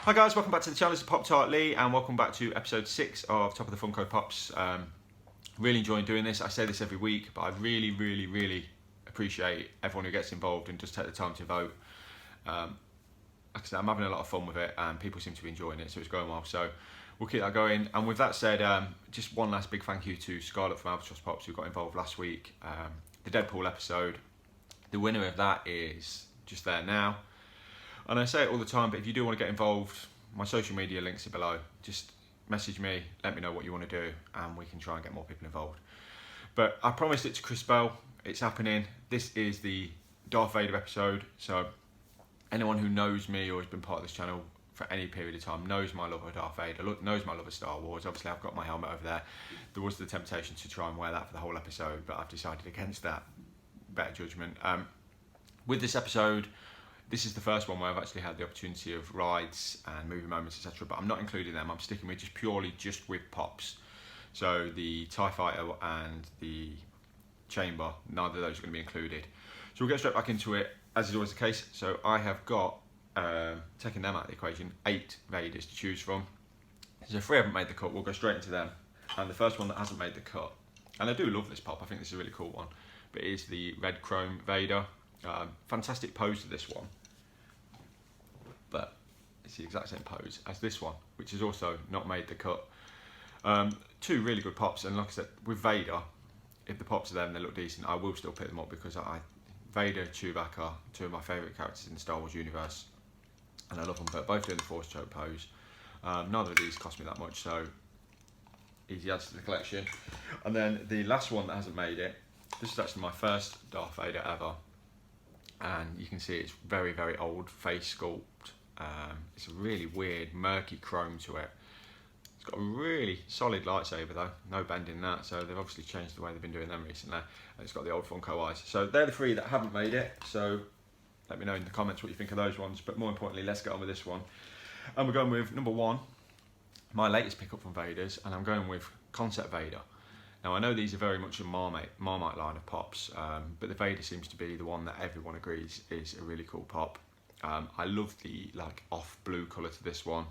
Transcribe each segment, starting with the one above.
Hi guys, welcome back to the channel. It's Pop-Tart Lee and welcome back to episode 6 of Top of the Funko Pops. Really enjoying doing this. I say this every week, but I really appreciate everyone who gets involved and just take the time to vote. Like I said, I'm having a lot of fun with it and people seem to be enjoying it, so it's going well. So we'll keep that going. And with that said, just one last big thank you to Scarlett from Albatross Pops who got involved last week. The Deadpool episode, the winner of that is just there now. And I say it all the time, but if you do want to get involved, my social media links are below. Just message me, let me know what you want to do, and we can try and get more people involved. But I promised it to Chris Bell, it's happening. This is the Darth Vader episode, so anyone who knows me or has been part of this channel for any period of time knows my love of Darth Vader, knows my love of Star Wars. Obviously I've got my helmet over there. There was the temptation to try and wear that for the whole episode, but I've decided against that. Better judgment. With this episode, this is the first one where I've actually had the opportunity of rides and movie moments, etc. But I'm not including them. I'm sticking with just with pops. So the TIE Fighter and the Chamber, neither of those are going to be included. So we'll get straight back into it, as is always the case. So I have got, taking them out of the equation, 8 Vaders to choose from. So 3 haven't made the cut, we'll go straight into them. And the first one that hasn't made the cut, and I do love this pop, I think this is a really cool one, but it is the red chrome Vader. Fantastic pose to this one, but it's the exact same pose as this one, which has also not made the cut. 2 really good pops, and like I said, with Vader, if the pops are there and they look decent, I will still pick them up because Vader, Chewbacca, 2 of my favourite characters in the Star Wars universe, and I love them, but both doing the Force choke pose. Neither of these cost me that much, so easy adds to the collection. And then the last one that hasn't made it, this is actually my first Darth Vader ever, and you can see it's very old face sculpt. It's a really weird murky chrome to it. It's got a really solid lightsaber though, no bend in that, so they've obviously changed the way they've been doing them recently. And it's got the old Funko eyes. So they're the 3 that haven't made it, so let me know in the comments what you think of those ones, but more importantly, let's get on with this one. And we're going with number 1, my latest pickup from Vader's, and I'm going with Concept Vader. Now I know these are very much a Marmite line of pops, but the Vader seems to be the one that everyone agrees is a really cool pop. I love the off blue colour to this one.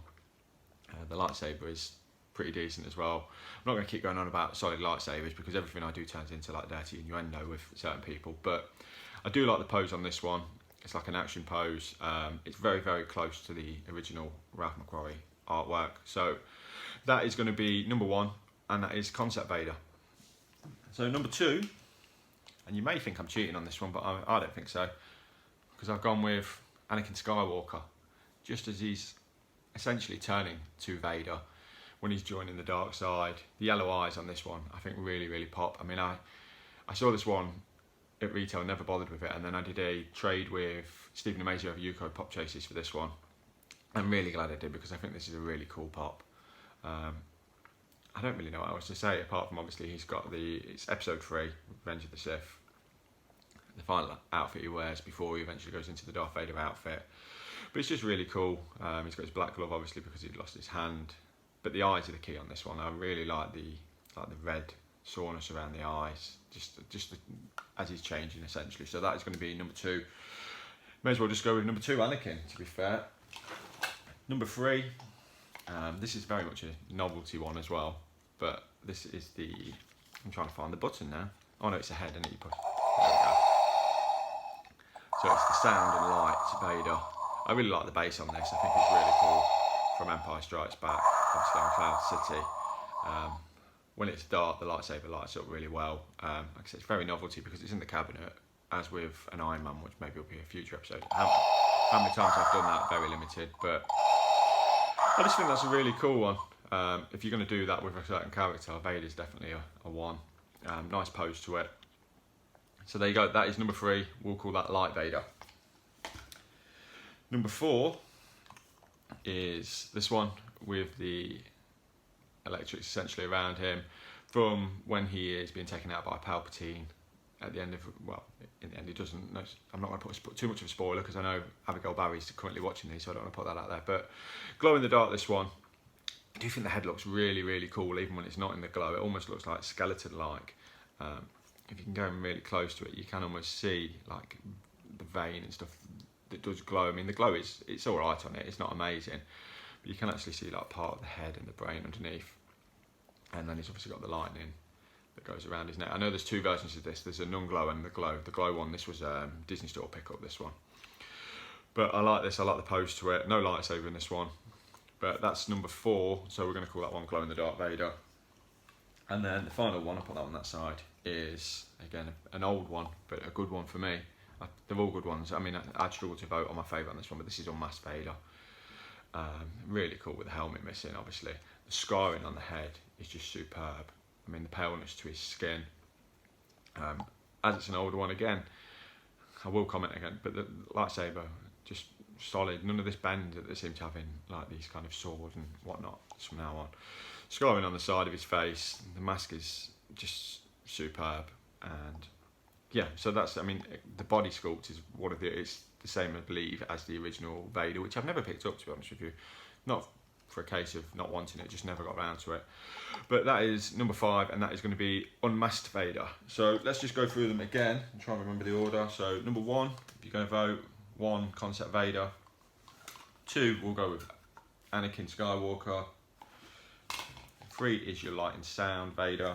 The lightsaber is pretty decent as well. I'm not going to keep going on about solid lightsabers because everything I do turns into dirty innuendo with certain people, but I do like the pose on this one. It's like an action pose. It's very close to the original Ralph McQuarrie artwork. So that is going to be number 1, and that is Concept Vader. So number 2, and you may think I'm cheating on this one, but I don't think so, because I've gone with Anakin Skywalker, just as he's essentially turning to Vader when he's joining the dark side. The yellow eyes on this one, I think really pop. I mean, I saw this one at retail, never bothered with it, and then I did a trade with Stephen Amazio of Yuko Pop Chases for this one. I'm really glad I did because I think this is a really cool pop. I don't really know what else to say apart from obviously he's got it's episode 3, Revenge of the Sith, the final outfit he wears before he eventually goes into the Darth Vader outfit. But it's just really cool. He's got his black glove obviously because he'd lost his hand, but the eyes are the key on this one. I really like the red soreness around the eyes, just as he's changing essentially. So that is going to be number 2. May as well just go with number 2, Anakin, to be fair. Number 3. This is very much a novelty one as well, but this is I'm trying to find the button now. Oh no, it's a head, isn't it? There we go. So it's the sound and light Vader. I really like the bass on this. I think it's really cool. From Empire Strikes Back, obviously on Cloud City. When it's dark, the lightsaber lights up really well. Like I said, it's very novelty because it's in the cabinet, as with an Iron Man, which maybe will be a future episode. How many times I've done that, very limited, but I just think that's a really cool one. If you're going to do that with a certain character, Vader's definitely a one. Nice pose to it. So there you go, that is number 3. We'll call that Light Vader. Number 4 is this one with the electrics essentially around him from when he is being taken out by Palpatine at the end of, well, in the end he doesn't. No, I'm not going to put too much of a spoiler because I know Abigail Barry's currently watching these, so I don't want to put that out there. But glow in the dark, this one, I do think the head looks really cool even when it's not in the glow. It almost looks like skeleton-like. If you can go really close to it, you can almost see like the vein and stuff that does glow. I mean, the glow it's all right on it. It's not amazing, but you can actually see like part of the head and the brain underneath. And then he's obviously got the lightning that goes around his neck. I know there's two versions of this. There's a non-glow and the glow. The glow one, this was Disney Store pickup, this one. But I like this, I like the pose to it. No lightsaber in this one. But that's number 4, so we're going to call that one Glow in the Dark Vader. And then the final one, I'll put that on that side, is, again, an old one, but a good one for me. They're all good ones. I mean, I'd struggle to vote on my favourite on this one, but this is Unmasked Vader. Really cool with the helmet missing, obviously. The scarring on the head is just superb. I mean, the paleness to his skin. As it's an older one, again, I will comment again, but the lightsaber, just solid. None of this bend that they seem to have in like these kind of sword and whatnot from now on. Scarring on the side of his face, the mask is just superb. And yeah, so that's, I mean, the body sculpt is it's the same, I believe, as the original Vader, which I've never picked up, to be honest with you. Not for a case of not wanting it, just never got around to it. But that is number 5, and that is going to be Unmasked Vader. So let's just go through them again and try and remember the order. So number 1, if you're going to vote, 1, Concept Vader. 2, we'll go with Anakin Skywalker. 3 is your Light and Sound Vader.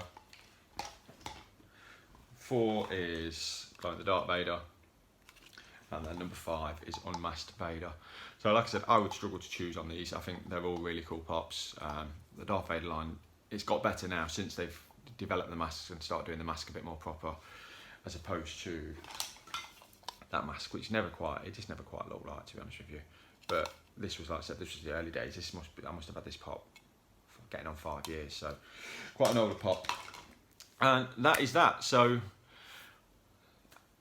4 is Glow in the Dark Vader. And then number 5 is Unmasked Vader. So like I said, I would struggle to choose on these. I think they're all really cool pops. The Darth Vader line, it's got better now since they've developed the masks and started doing the mask a bit more proper, as opposed to that mask, which it just never quite looked like, to be honest with you. But this was, like I said, this was the early days. I must have had this pop for getting on 5 years, so quite an older pop. And that is that. So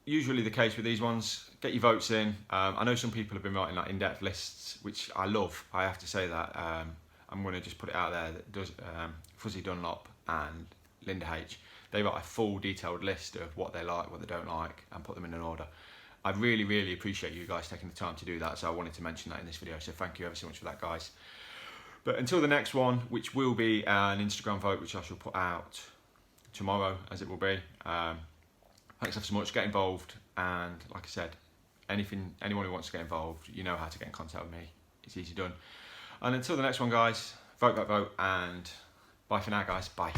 usually the case with these ones, get your votes in. I know some people have been writing like in-depth lists, which I love. I have to say that. I'm going to just put it out there that does Fuzzy Dunlop and Linda H. They write a full detailed list of what they like, what they don't like, and put them in an order. I really, really appreciate you guys taking the time to do that, so I wanted to mention that in this video, so thank you ever so much for that, guys. But until the next one, which will be an Instagram vote, which I shall put out tomorrow, as it will be. Thanks ever so much, get involved, and like I said, anyone who wants to get involved, you know how to get in contact with me. It's easy done. And until the next one, guys, vote, and bye for now, guys. Bye.